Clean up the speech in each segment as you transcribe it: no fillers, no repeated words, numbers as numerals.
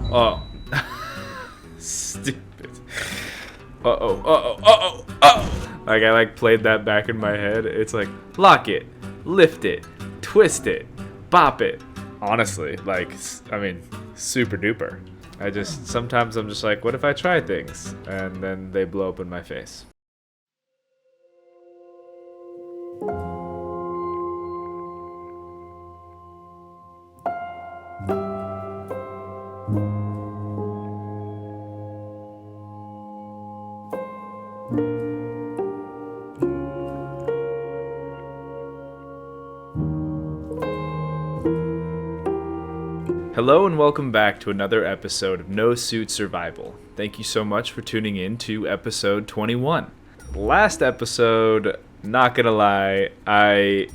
Oh. Stupid. Uh-oh, uh-oh, uh-oh, uh-oh. Like, I, played that back in my head. It's like, lock it, lift it, twist it, bop it. Honestly, super duper. Sometimes I'm just like, what if I try things? And then they blow up in my face. Hello and welcome back to another episode of No Suit Survival. Thank you so much for tuning in to episode 21. Last episode, not gonna lie, I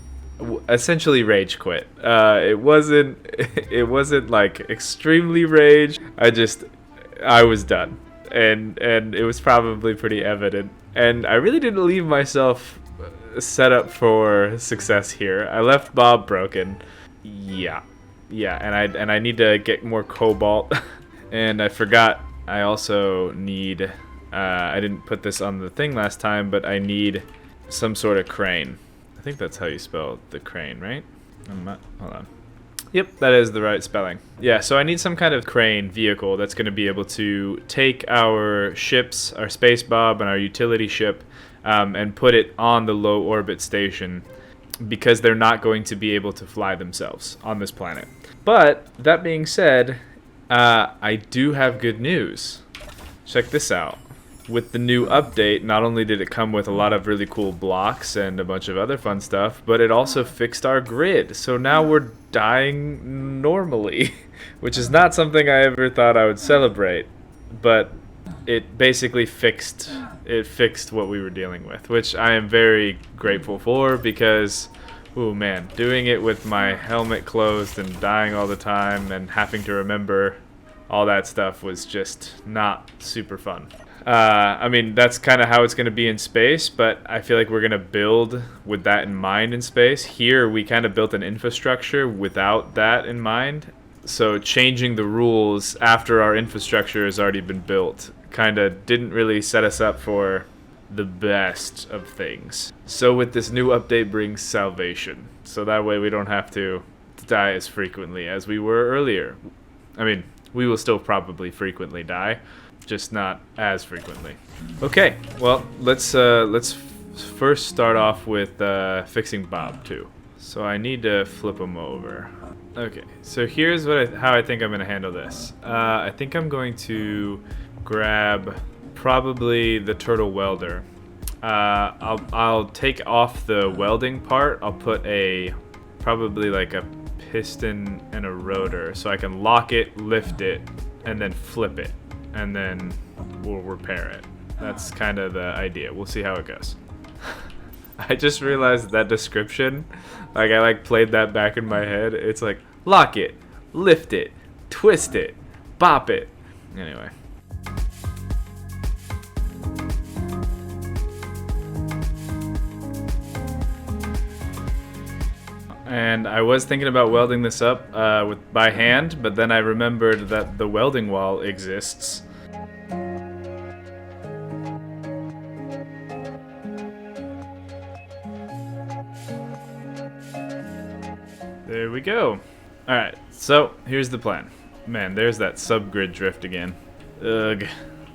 essentially rage quit. It wasn't like extremely rage. I was done, and it was probably pretty evident. And I really didn't leave myself set up for success here. I left Bob broken. Yeah, and I need to get more cobalt, and I forgot I also need, I didn't put this on the thing last time, but I need some sort of crane. I think that's how you spell the crane, right? Hold on. Yep, that is the right spelling. Yeah, so I need some kind of crane vehicle that's going to be able to take our ships, our Space Bob and our utility ship, and put it on the low orbit station, because they're not going to be able to fly themselves on this planet. But that being said, I do have good news. Check this out. With the new update, not only did it come with a lot of really cool blocks and a bunch of other fun stuff, but it also fixed our grid. So now we're dying normally, which is not something I ever thought I would celebrate. But it basically fixed what we were dealing with, which I am very grateful for, because oh man, doing it with my helmet closed and dying all the time and having to remember all that stuff was just not super fun. That's kind of how it's going to be in space, but I feel like we're going to build with that in mind in space. Here, we kind of built an infrastructure without that in mind. So changing the rules after our infrastructure has already been built kind of didn't really set us up for the best of things. So with this new update brings salvation. So that way we don't have to die as frequently as we were earlier. We will still probably frequently die, just not as frequently. Okay, well, let's first start off with fixing Bob too. So I need to flip him over. Okay, so here's how I think I'm going to handle this. I think I'm going to grab probably the turtle welder. I'll take off the welding part. I'll put probably like a piston and a rotor, so I can lock it, lift it, and then flip it, and then we'll repair it. That's kind of the idea. We'll see how it goes. I just realized that description, I played that back in my head. It's like, lock it, lift it, twist it, bop it. Anyway. And I was thinking about welding this up by hand, but then I remembered that the welding wall exists. There we go. Alright, so here's the plan. Man, there's that subgrid drift again. Ugh.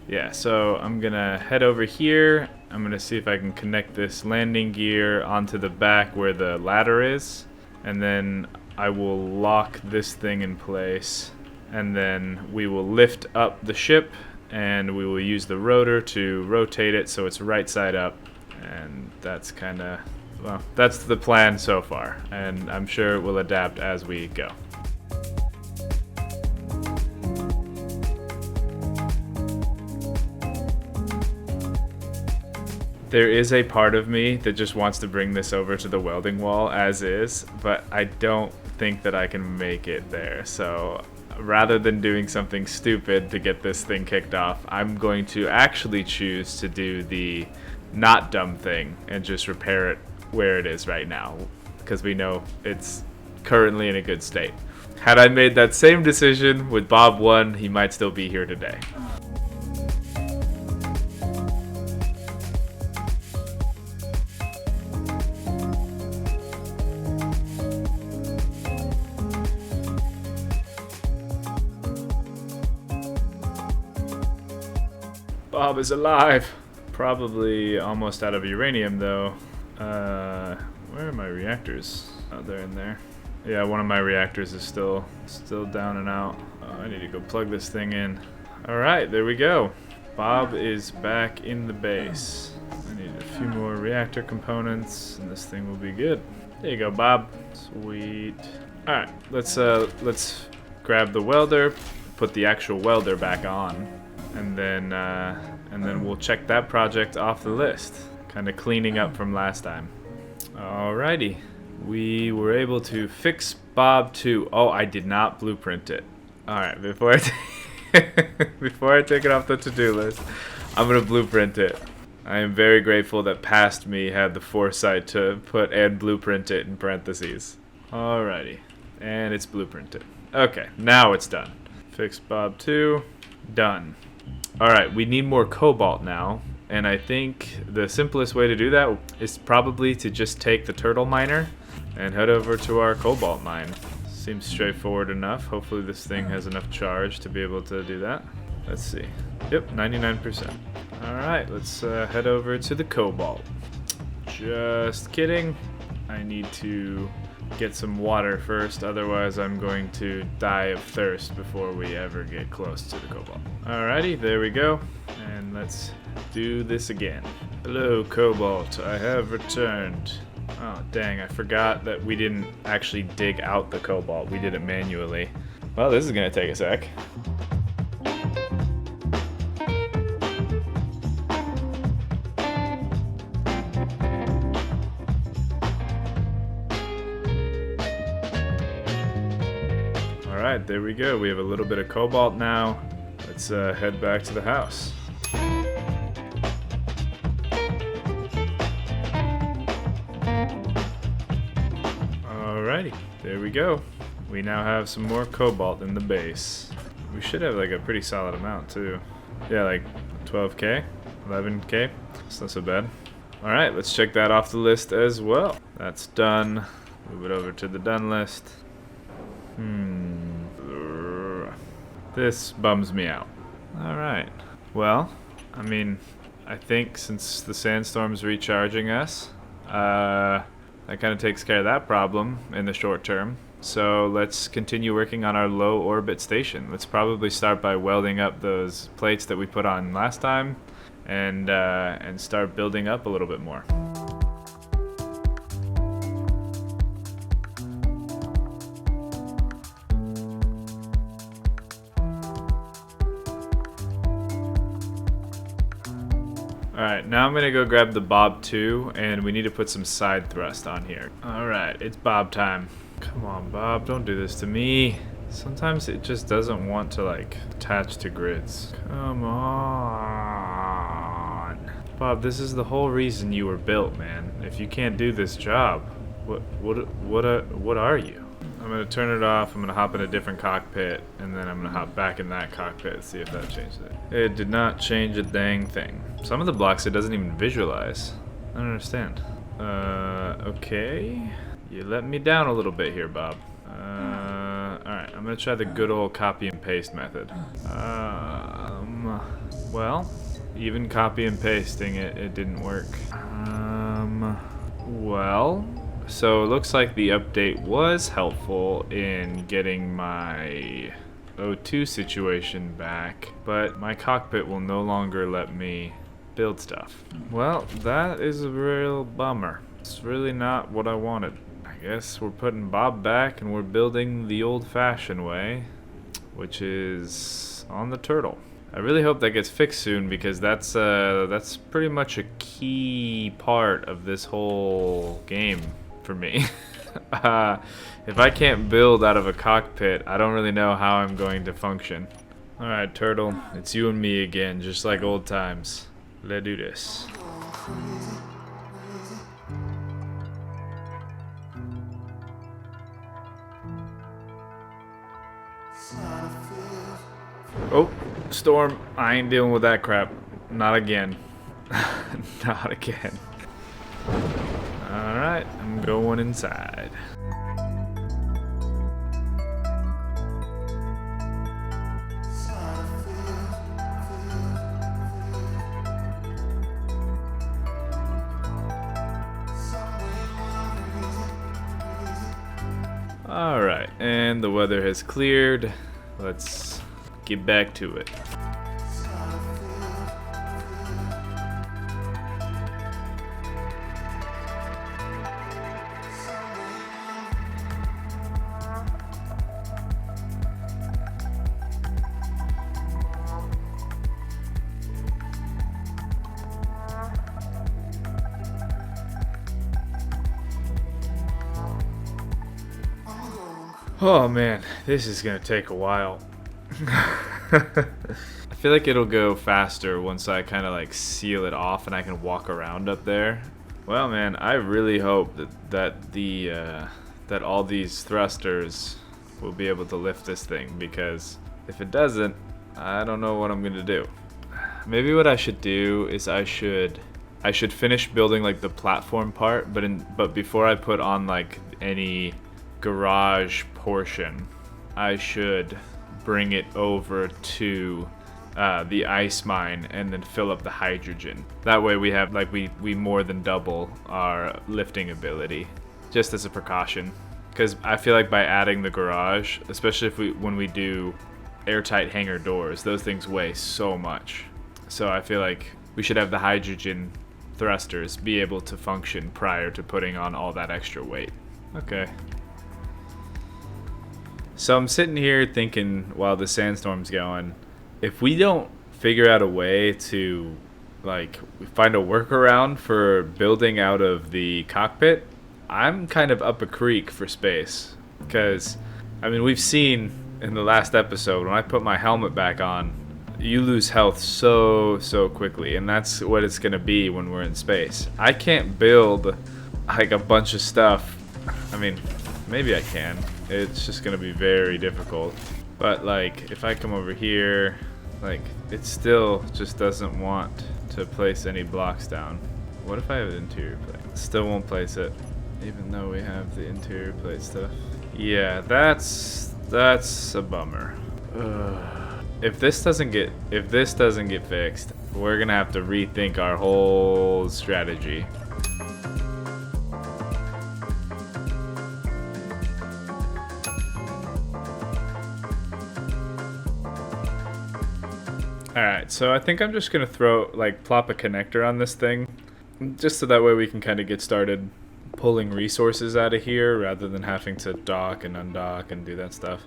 Yeah, so I'm gonna head over here. I'm gonna see if I can connect this landing gear onto the back where the ladder is. And then I will lock this thing in place. And then we will lift up the ship, and we will use the rotor to rotate it so it's right side up. And that's that's the plan so far, and I'm sure it will adapt as we go. There is a part of me that just wants to bring this over to the welding wall as is, but I don't think that I can make it there. So rather than doing something stupid to get this thing kicked off, I'm going to actually choose to do the not dumb thing and just repair it where it is right now, because we know it's currently in a good state. Had I made that same decision with Bob 1, he might still be here today. Bob is alive. Probably almost out of uranium though. Where are my reactors? Oh, they're in there. Yeah, one of my reactors is still down and out. Oh, I need to go plug this thing in. Alright, there we go. Bob is back in the base. I need a few more reactor components and this thing will be good. There you go, Bob. Sweet. Alright, let's grab the welder, put the actual welder back on, and then we'll check that project off the list. Kind of cleaning up from last time. Alrighty. We were able to fix Bob 2. Oh, I did not blueprint it. Alright, before I take it off the to-do list, I'm going to blueprint it. I am very grateful that past me had the foresight to put and blueprint it in parentheses. Alrighty. And it's blueprinted. Okay, now it's done. Fix Bob 2. Done. Alright, we need more cobalt now. And I think the simplest way to do that is probably to just take the turtle miner and head over to our cobalt mine. Seems straightforward enough. Hopefully this thing has enough charge to be able to do that. Let's see. Yep, 99%. Alright, let's head over to the cobalt. Just kidding. I need to get some water first, otherwise I'm going to die of thirst before we ever get close to the cobalt. Alrighty, there we go. And let's do this again. Hello, Cobalt. I have returned. Oh, dang, I forgot that we didn't actually dig out the cobalt. We did it manually. Well, this is gonna take a sec. Alright, there we go. We have a little bit of cobalt now. Let's head back to the house. Alrighty, there we go. We now have some more cobalt in the base. We should have like a pretty solid amount too. Yeah, like 12k, 11k. It's not so bad. Alright, let's check that off the list as well. That's done. Move it over to the done list. This bums me out. Alright. Well, I mean, I think since the sandstorm's recharging us, that kind of takes care of that problem in the short term. So let's continue working on our low orbit station. Let's probably start by welding up those plates that we put on last time and start building up a little bit more. Alright, now I'm gonna go grab the Bob 2, and we need to put some side thrust on here. Alright, it's Bob time. Come on, Bob, don't do this to me. Sometimes it just doesn't want to, like, attach to grids. Come on. Bob, this is the whole reason you were built, man. If you can't do this job, what are you? I'm gonna turn it off, I'm gonna hop in a different cockpit, and then I'm gonna hop back in that cockpit and see if that changed it. It did not change a dang thing. Some of the blocks it doesn't even visualize. I don't understand. Okay. You let me down a little bit here, Bob. Alright, I'm gonna try the good old copy and paste method. Well, even copy and pasting it didn't work. Well, so it looks like the update was helpful in getting my O2 situation back, but my cockpit will no longer let me build stuff. Well, that is a real bummer. It's really not what I wanted. I guess we're putting Bob back and we're building the old-fashioned way, which is on the turtle. I really hope that gets fixed soon because that's pretty much a key part of this whole game for me. If I can't build out of a cockpit, I don't really know how I'm going to function. Alright, turtle, it's you and me again, just like old times. Let's do this. Oh, storm. I ain't dealing with that crap. Not again. Not again. Alright, I'm going inside. Alright, and the weather has cleared. Let's get back to it. Oh man, this is gonna take a while. I feel like it'll go faster once I kind of like seal it off and I can walk around up there. Well man, I really hope that all these thrusters will be able to lift this thing, because if it doesn't, I don't know what I'm gonna do. Maybe what I should do is I should finish building like the platform part, but before I put on like any garage portion, I should bring it over to the ice mine and then fill up the hydrogen. That way we have like we more than double our lifting ability, just as a precaution. Because I feel like by adding the garage, especially when we do airtight hangar doors, those things weigh so much. So I feel like we should have the hydrogen thrusters be able to function prior to putting on all that extra weight. Okay. So I'm sitting here thinking while the sandstorm's going, if we don't figure out a way to like find a workaround for building out of the cockpit, I'm kind of up a creek for space. Because, I mean, we've seen in the last episode, when I put my helmet back on, you lose health so quickly, and that's what it's going to be when we're in space. I can't build like a bunch of stuff. I mean, maybe I can. It's just gonna be very difficult. But like, if I come over here, like, it still just doesn't want to place any blocks down. What if I have an interior plate? Still won't place it, even though we have the interior plate stuff. Yeah, that's a bummer. If this doesn't get fixed, we're gonna have to rethink our whole strategy. Alright, so I think I'm just gonna plop a connector on this thing, just so that way we can kind of get started pulling resources out of here rather than having to dock and undock and do that stuff.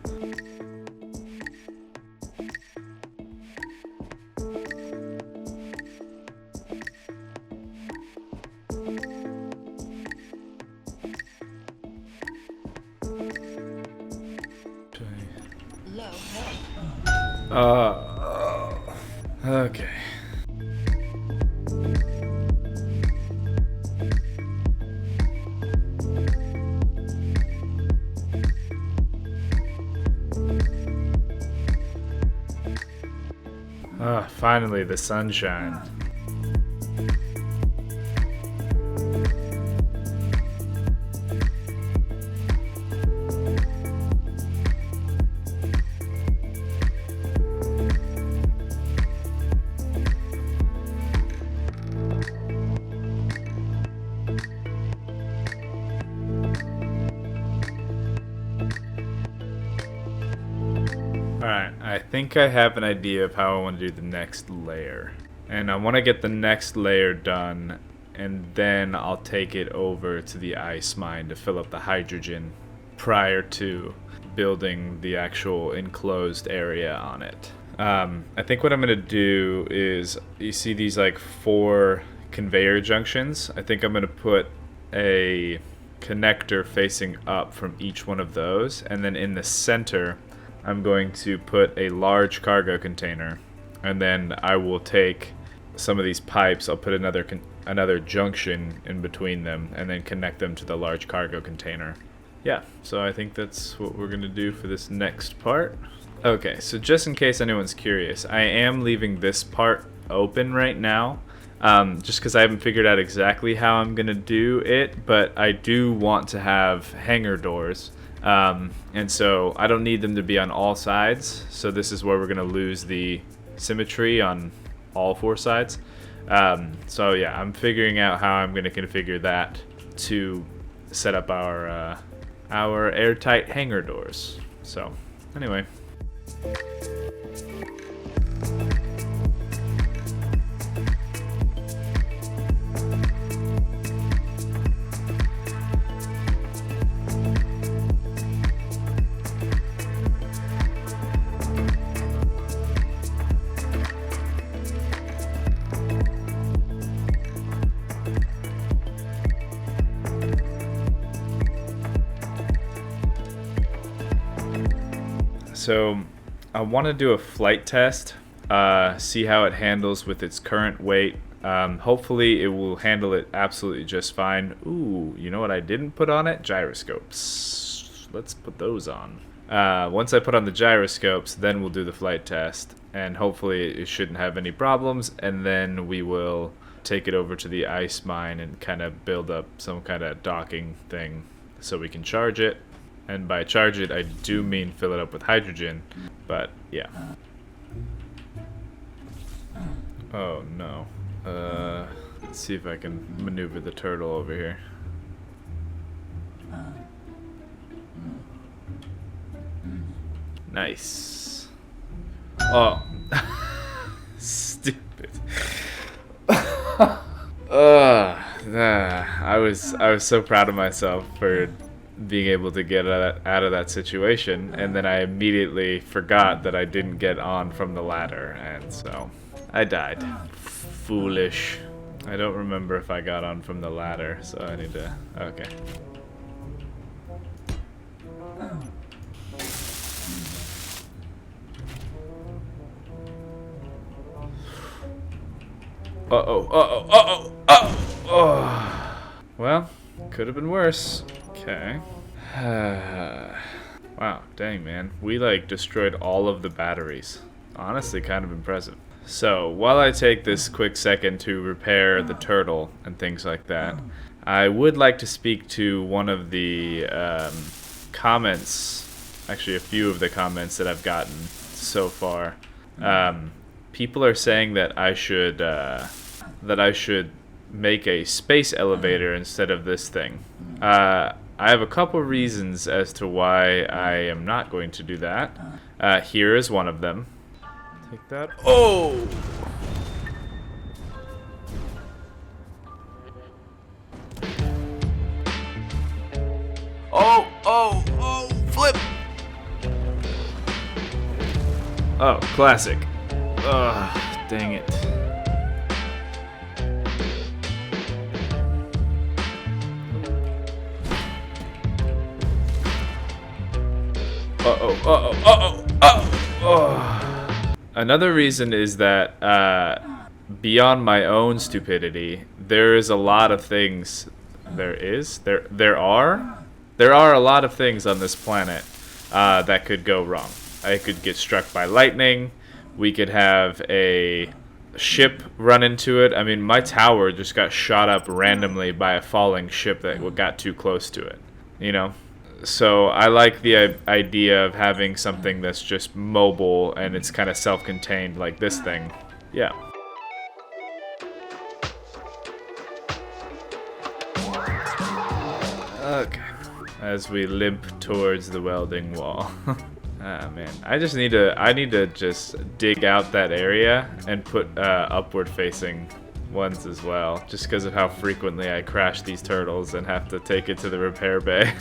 Okay. Finally the sunshine. Alright, I think I have an idea of how I want to do the next layer. And I want to get the next layer done, and then I'll take it over to the ice mine to fill up the hydrogen prior to building the actual enclosed area on it. I think what I'm going to do is, you see these like 4 conveyor junctions? I think I'm going to put a connector facing up from each one of those, and then in the center I'm going to put a large cargo container, and then I will take some of these pipes, I'll put another junction in between them, and then connect them to the large cargo container. Yeah, so I think that's what we're going to do for this next part. Okay, so just in case anyone's curious, I am leaving this part open right now, just because I haven't figured out exactly how I'm going to do it, but I do want to have hangar doors, and so I don't need them to be on all sides, so this is where we're going to lose the symmetry on all four sides. So yeah, I'm figuring out how I'm going to configure that to set up our airtight hangar doors. So anyway. So I want to do a flight test, see how it handles with its current weight. Hopefully it will handle it absolutely just fine. Ooh, you know what I didn't put on it? Gyroscopes. Let's put those on. Once I put on the gyroscopes, then we'll do the flight test, and hopefully it shouldn't have any problems, and then we will take it over to the ice mine and kind of build up some kind of docking thing so we can charge it. And by charge it, I do mean fill it up with hydrogen, but yeah. Oh no. Let's see if I can maneuver the turtle over here. Nice. Oh. Stupid. I was so proud of myself for being able to get out of that situation, and then I immediately forgot that I didn't get on from the ladder, and so I died. Foolish. I don't remember if I got on from the ladder, so I need to... Okay. Oh. Well, could have been worse. Okay. Wow, dang, man. We, destroyed all of the batteries. Honestly, kind of impressive. So, while I take this quick second to repair the turtle and things like that, I would like to speak to one of the comments, actually a few of the comments that I've gotten so far. People are saying that I should make a space elevator instead of this thing. I have a couple reasons as to why I am not going to do that. Here is one of them. Take that. Oh! Oh! Flip! Oh, classic. Ugh, dang it. Another reason is that beyond my own stupidity, there is a lot of things. There are a lot of things on this planet that could go wrong. I could get struck by lightning. We could have a ship run into it. I mean, my tower just got shot up randomly by a falling ship that got too close to it. You know? So I like the idea of having something that's just mobile and it's kind of self-contained like this thing. Yeah. Okay. As we limp towards the welding wall. Ah, man. I need to just dig out that area and put upward facing ones as well. Just because of how frequently I crash these turtles and have to take it to the repair bay.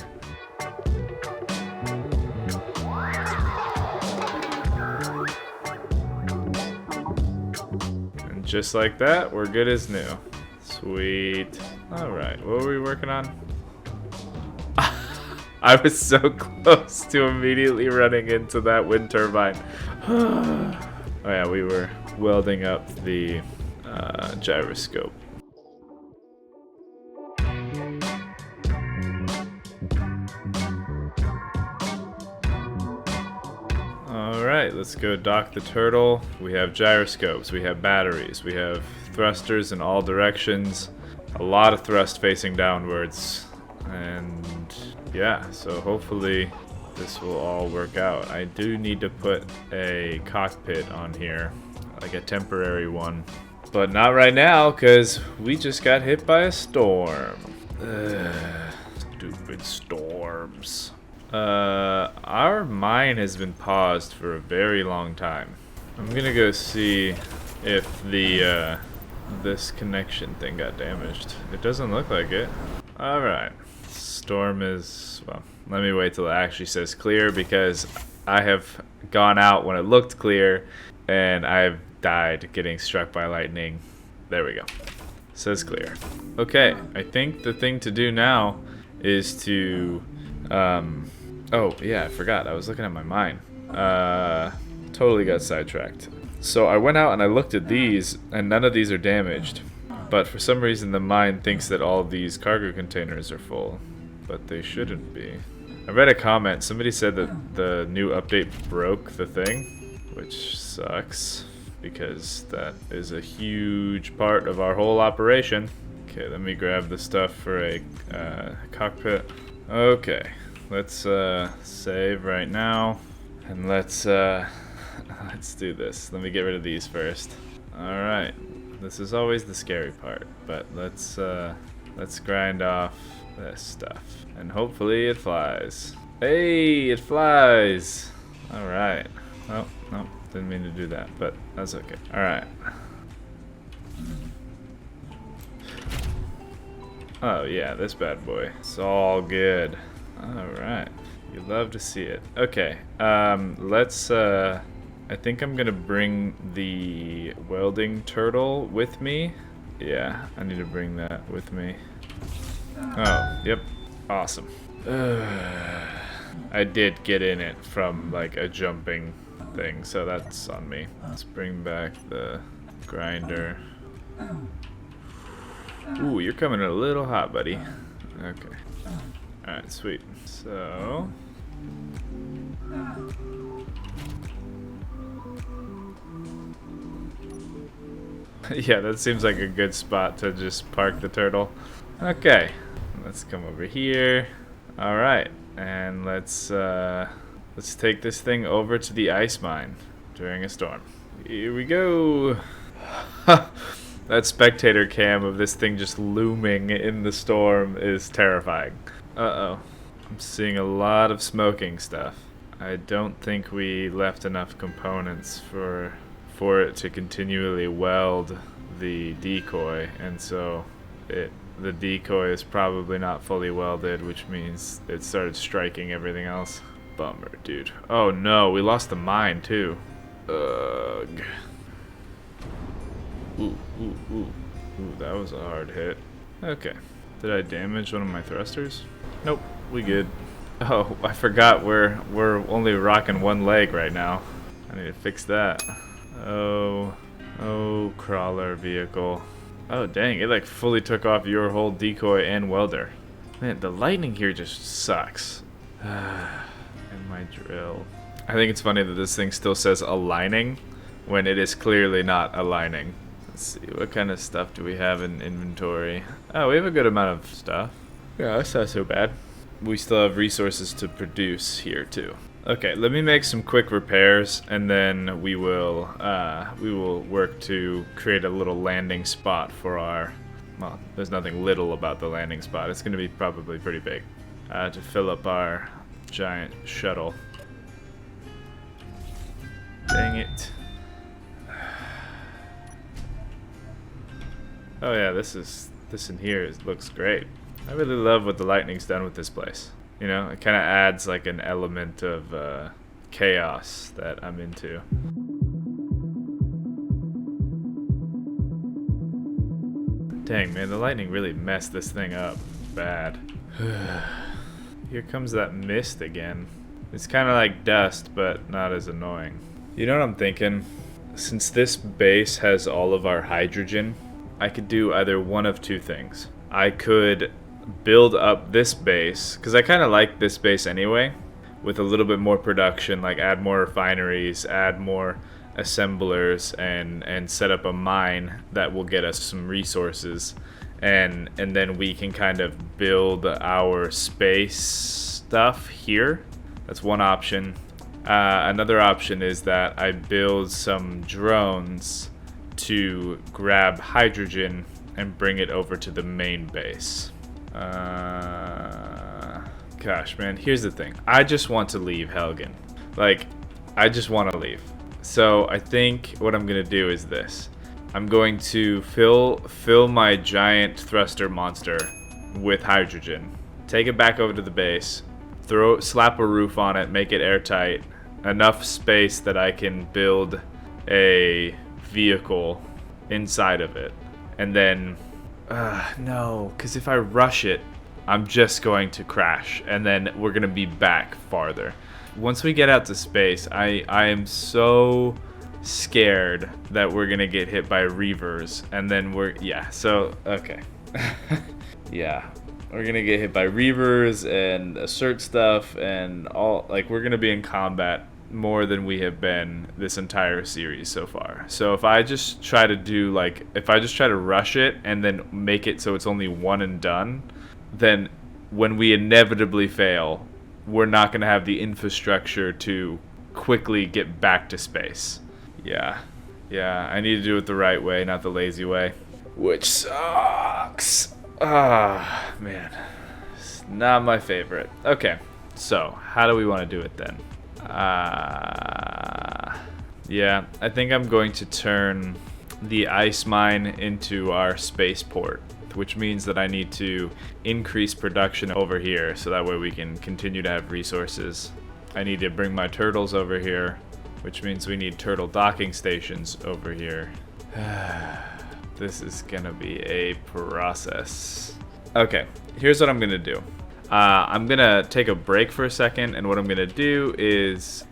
Just like that, we're good as new. Sweet. Alright, what were we working on? I was so close to immediately running into that wind turbine. Oh yeah, we were welding up the gyroscope. Alright. let's go dock the turtle. We have gyroscopes, we have batteries, we have thrusters in all directions. A lot of thrust facing downwards. And yeah, so hopefully this will all work out. I do need to put a cockpit on here, like a temporary one. But not right now, because we just got hit by a storm. Stupid storms. Our mine has been paused for a very long time. I'm gonna go see if the this connection thing got damaged. It doesn't look like it. Alright. Storm is, well, let me wait till it actually says clear, because I have gone out when it looked clear and I've died getting struck by lightning. There we go. Says clear. Okay, I think the thing to do now is to oh yeah, I forgot. I was looking at my mine. Totally got sidetracked. So I went out and I looked at these, and none of these are damaged. But for some reason the mine thinks that all of these cargo containers are full. But they shouldn't be. I read a comment. Somebody said that the new update broke the thing, which sucks, because that is a huge part of our whole operation. Okay, let me grab the stuff for a cockpit. Okay, let's save right now, and let's do this. Let me get rid of these first. All right, this is always the scary part, but let's grind off this stuff, and hopefully it flies. Hey, it flies! All right. Oh no, didn't mean to do that, but that's okay. All right. Oh yeah, this bad boy. It's all good. All right. You love to see it. Okay. Let's. I think I'm gonna bring the welding turtle with me. Yeah, I need to bring that with me. Oh, yep. Awesome. I did get in it from like a jumping thing, so that's on me. Let's bring back the grinder. Ooh, you're coming in a little hot, buddy. Okay. Alright, sweet. So... yeah, that seems like a good spot to just park the turtle. Okay. Let's come over here. Alright. And let's take this thing over to the ice mine during a storm. Here we go. That spectator cam of this thing just looming in the storm is terrifying. Uh-oh. I'm seeing a lot of smoking stuff. I don't think we left enough components for it to continually weld the decoy, and so the decoy is probably not fully welded, which means it started striking everything else. Bummer, dude. Oh no, we lost the mine too. Ugh. Ooh, that was a hard hit. Okay. Did I damage one of my thrusters? Nope, we good. Oh, I forgot we're only rocking one leg right now. I need to fix that. Oh, crawler vehicle. Oh dang, it like fully took off your whole decoy and welder. Man, the lightning here just sucks. And my drill. I think it's funny that this thing still says aligning when it is clearly not aligning. Let's see, what kind of stuff do we have in inventory? Oh, we have a good amount of stuff. Yeah, that's not so bad. We still have resources to produce here too. Okay, let me make some quick repairs, and then we will work to create a little landing spot for our. Well, there's nothing little about the landing spot. It's going to be probably pretty big to fill up our giant shuttle. Dang it! Oh yeah, this in here looks great. I really love what the lightning's done with this place. You know, it kind of adds like an element of chaos that I'm into. Dang, man, the lightning really messed this thing up bad. Here comes that mist again. It's kind of like dust, but not as annoying. You know what I'm thinking? Since this base has all of our hydrogen, I could do either one of two things. I could build up this base, because I kind of like this base anyway, with a little bit more production, like add more refineries, add more assemblers, and set up a mine that will get us some resources, and then we can kind of build our space stuff here. That's one option. Another option is that I build some drones to grab hydrogen and bring it over to the main base. Gosh, man, here's the thing. I just want to leave Helgen. Like, I just want to leave. So I think what I'm going to do is this. I'm going to fill my giant thruster monster with hydrogen. Take it back over to the base. Slap a roof on it, make it airtight. Enough space that I can build a vehicle inside of it. And then, no, because if I rush it, I'm just going to crash, and then we're going to be back farther. Once we get out to space, I am so scared that we're going to get hit by reavers, and then okay. Yeah, we're going to get hit by reavers and assert stuff, and all, like, we're going to be in combat more than we have been this entire series so far. So if I just try to rush it and then make it so it's only one and done, then when we inevitably fail, we're not going to have the infrastructure to quickly get back to space. Yeah, I need to do it the right way, not the lazy way, which sucks. Man, it's not my favorite. Okay, so how do we want to do it then? Yeah, I think I'm going to turn the ice mine into our spaceport, which means that I need to increase production over here so that way we can continue to have resources. I need to bring my turtles over here, which means we need turtle docking stations over here. This is gonna be a process. Okay, here's what I'm gonna do. I'm gonna take a break for a second, and what I'm gonna do is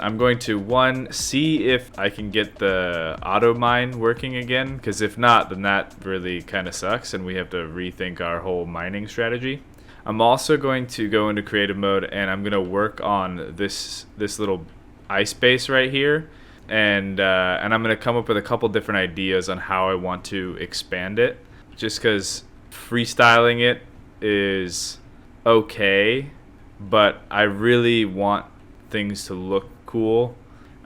I'm going to see if I can get the auto mine working again, because if not, then that really kind of sucks and we have to rethink our whole mining strategy. I'm also going to go into creative mode, and I'm gonna work on this little ice base right here, and I'm gonna come up with a couple different ideas on how I want to expand it, just because freestyling it is okay, but I really want things to look cool.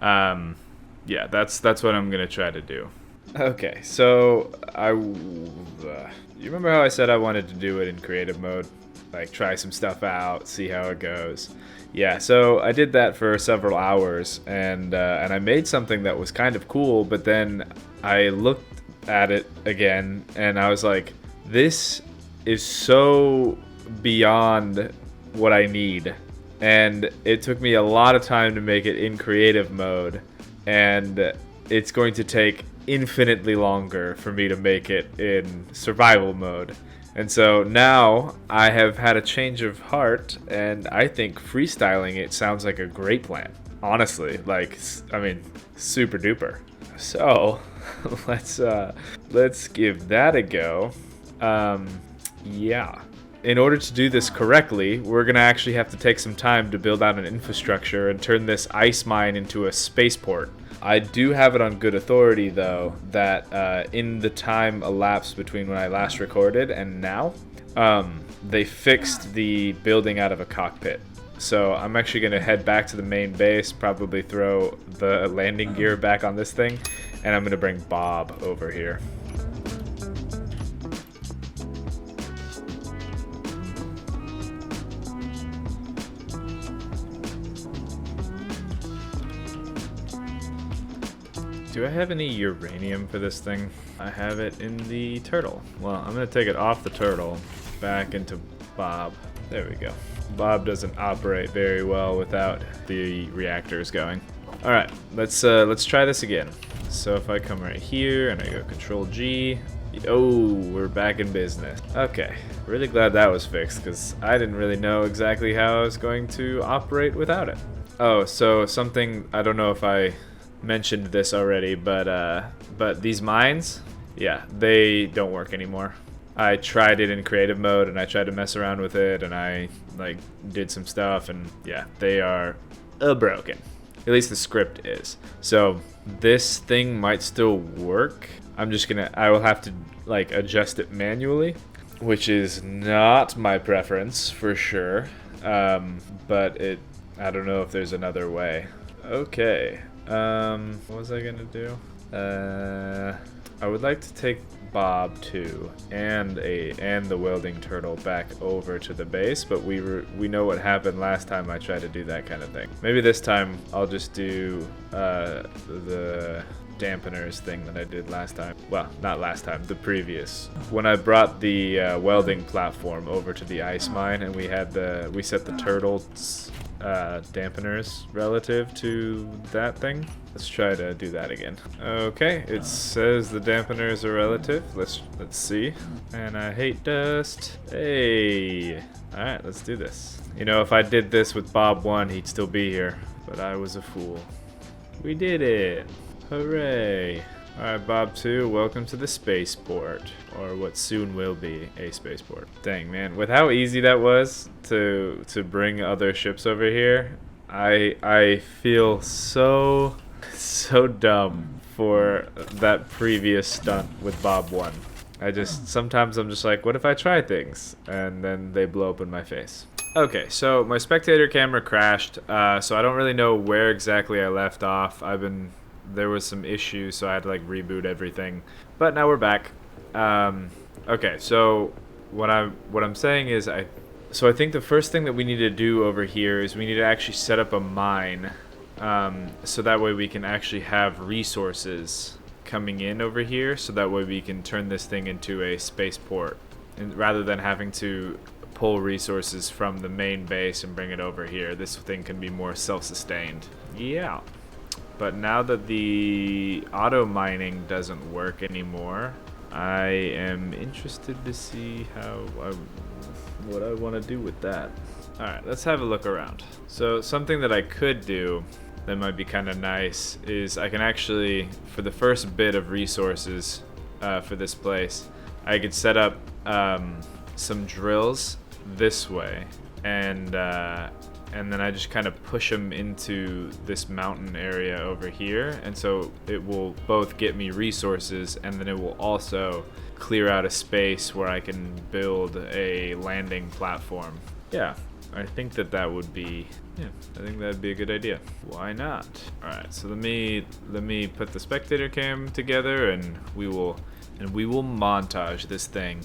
Yeah, that's what I'm gonna try to do. Okay, so you remember how I said I wanted to do it in creative mode, like try some stuff out, see how it goes. Yeah, so I did that for several hours, and I made something that was kind of cool, but then I looked at it again and I was like, this is so beyond what I need, and it took me a lot of time to make it in creative mode, and it's going to take infinitely longer for me to make it in survival mode. And so now I have had a change of heart, and I think freestyling it sounds like a great plan, honestly. Like, I mean, super duper. So let's give that a go. Yeah. In order to do this correctly, we're going to actually have to take some time to build out an infrastructure and turn this ice mine into a spaceport. I do have it on good authority, though, that in the time elapsed between when I last recorded and now, they fixed the building out of a cockpit. So I'm actually going to head back to the main base, probably throw the landing gear back on this thing, and I'm going to bring Bob over here. Do I have any uranium for this thing? I have it in the turtle. Well, I'm going to take it off the turtle, back into Bob. There we go. Bob doesn't operate very well without the reactors going. All right, let's try this again. So if I come right here and I go Control G, oh, we're back in business. Okay, really glad that was fixed, because I didn't really know exactly how I was going to operate without it. Oh, so something, I don't know if I mentioned this already, but these mines, yeah, they don't work anymore. I tried it in creative mode and I tried to mess around with it and I like did some stuff and yeah, they are broken. At least the script is. So this thing might still work. I will have to like adjust it manually, which is not my preference for sure. But I don't know if there's another way. Okay. What was I gonna do? I would like to take Bob 2 and the welding turtle back over to the base, but we know what happened last time I tried to do that kind of thing. Maybe this time I'll just do the dampeners thing that I did last time. Well, not last time, the previous. When I brought the welding platform over to the ice mine and we set the turtle's dampeners relative to that thing. Let's try to do that again. Okay, it says the dampeners are relative. Let's see. And I hate dust. Hey. All right, let's do this. You know, if I did this with Bob 1, he'd still be here, but I was a fool. We did it. Hooray. Alright, Bob 2, welcome to the spaceport, or what soon will be a spaceport. Dang, man, with how easy that was to bring other ships over here, I feel so dumb for that previous stunt with Bob 1. Sometimes I'm just like, what if I try things? And then they blow up in my face. Okay, so my spectator camera crashed, so I don't really know where exactly I left off. There was some issues, so I had to like reboot everything. But now we're back. Okay, so what I'm saying is I think the first thing that we need to do over here is we need to actually set up a mine, so that way we can actually have resources coming in over here, so that way we can turn this thing into a spaceport, and rather than having to pull resources from the main base and bring it over here. This thing can be more self-sustained. Yeah. But now that the auto mining doesn't work anymore, I am interested to see what I want to do with that. Alright, let's have a look around. So something that I could do that might be kind of nice is I can actually, for the first bit of resources for this place, I could set up some drills this way, and then I just kind of push them into this mountain area over here, and so it will both get me resources, and then it will also clear out a space where I can build a landing platform. Yeah, I think that would be, I think that'd be a good idea. Why not? All right, so let me put the spectator cam together, and we will montage this thing.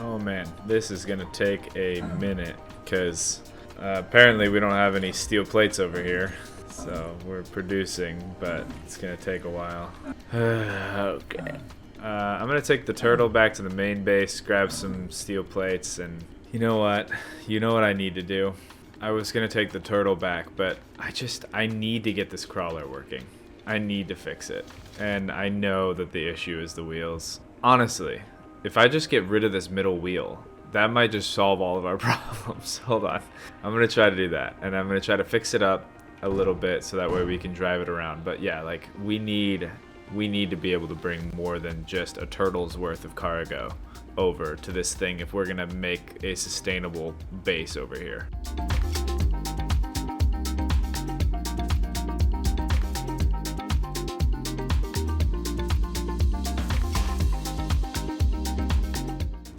Oh man, this is gonna take a minute because apparently we don't have any steel plates over here, so we're producing, but it's gonna take a while. Okay. I'm gonna take the turtle back to the main base, grab some steel plates, and you know what I need to do? I was gonna take the turtle back, but I need to get this crawler working. I need to fix it, and I know that the issue is the wheels. Honestly, if I just get rid of this middle wheel, that might just solve all of our problems. Hold on. I'm going to try to do that, and I'm going to try to fix it up a little bit so that way we can drive it around. But yeah, like we need to be able to bring more than just a turtle's worth of cargo over to this thing if we're going to make a sustainable base over here.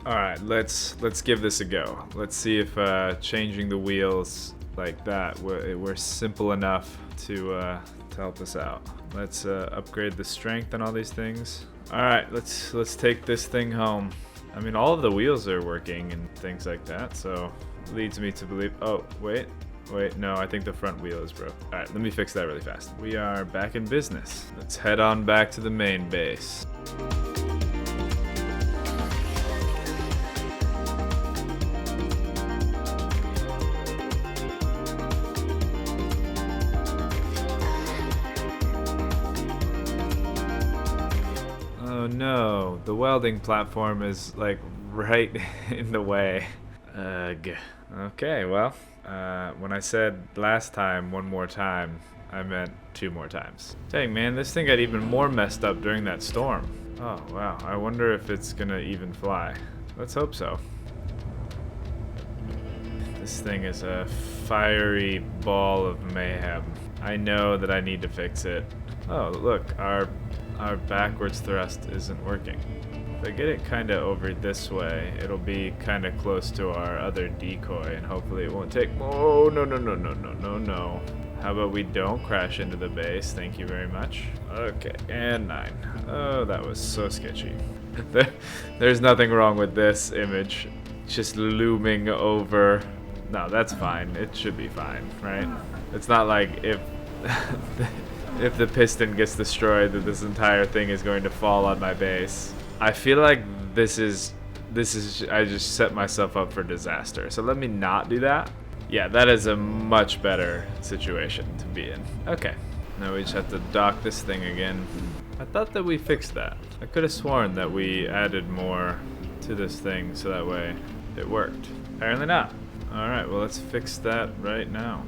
Alright, let's give this a go. Let's see if changing the wheels like that were simple enough to help us out. Let's upgrade the strength and all these things. Alright, let's take this thing home. I mean, all of the wheels are working and things like that, so leads me to believe... Oh, wait, no, I think the front wheel is broke. Alright, let me fix that really fast. We are back in business. Let's head on back to the main base. the welding platform is like right in the way. Ugh. Okay, well, when I said last time 1 more time, I meant 2 more times. Dang, man, this thing got even more messed up during that storm. Oh, wow. I wonder if it's gonna even fly. Let's hope so. This thing is a fiery ball of mayhem. I know that I need to fix it. Oh, look, our backwards thrust isn't working. If I get it kind of over this way, it'll be kind of close to our other decoy, and hopefully it won't take... Oh, no, no, no, no, no, no, no. How about we don't crash into the base? Thank you very much. Okay, and 9. Oh, that was so sketchy. There's nothing wrong with this image. Just looming over... No, that's fine. It should be fine, right? It's not like if if the piston gets destroyed that this entire thing is going to fall on my base. I feel like this is I just set myself up for disaster. So let me not do that. Yeah, that is a much better situation to be in. Okay. Now we just have to dock this thing again. I thought that we fixed that. I could have sworn that we added more to this thing so that way it worked. Apparently not. Alright, well let's fix that right now.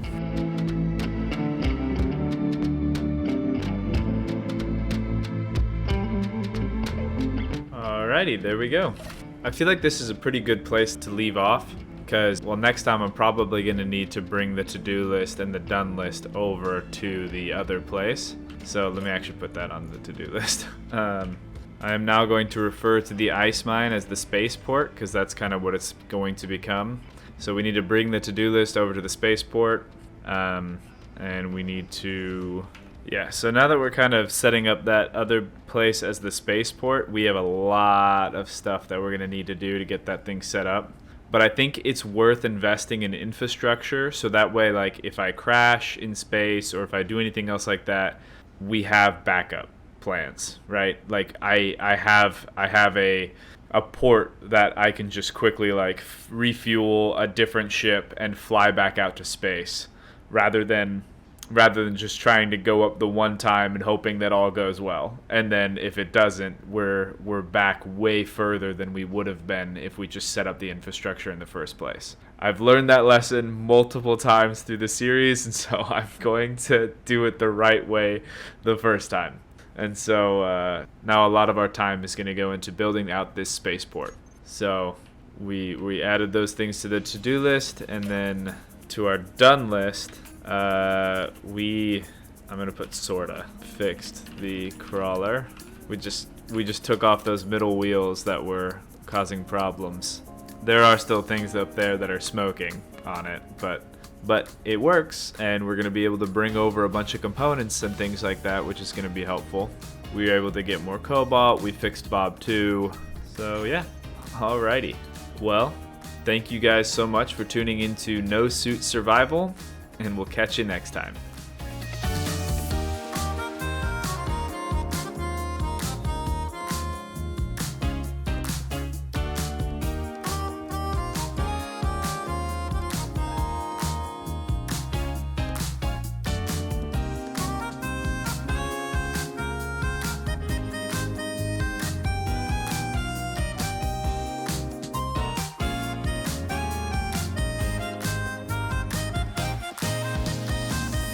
Alrighty, there we go. I feel like this is a pretty good place to leave off because, well, next time I'm probably going to need to bring the to-do list and the done list over to the other place. So let me actually put that on the to-do list. I am now going to refer to the ice mine as the spaceport because that's kind of what it's going to become. So we need to bring the to-do list over to the spaceport, and we need to... Yeah, so now that we're kind of setting up that other place as the spaceport, we have a lot of stuff that we're going to need to do to get that thing set up. But I think it's worth investing in infrastructure so that way, like, if I crash in space or if I do anything else like that, we have backup plans, right? Like, I have a port that I can just quickly, like, refuel a different ship and fly back out to space rather than just trying to go up the one time and hoping that all goes well. And then if it doesn't, we're back way further than we would have been if we just set up the infrastructure in the first place. I've learned that lesson multiple times through the series, and so I'm going to do it the right way the first time. And so now a lot of our time is going to go into building out this spaceport. So we added those things to the to-do list, and then to our done list, I'm gonna put sorta fixed the crawler. We just took off those middle wheels that were causing problems. There are still things up there that are smoking on it, but it works, and we're gonna be able to bring over a bunch of components and things like that, which is gonna be helpful. We were able to get more cobalt. We fixed Bob 2. So yeah, alrighty. Well, thank you guys so much for tuning into No Suit Survival, and we'll catch you next time.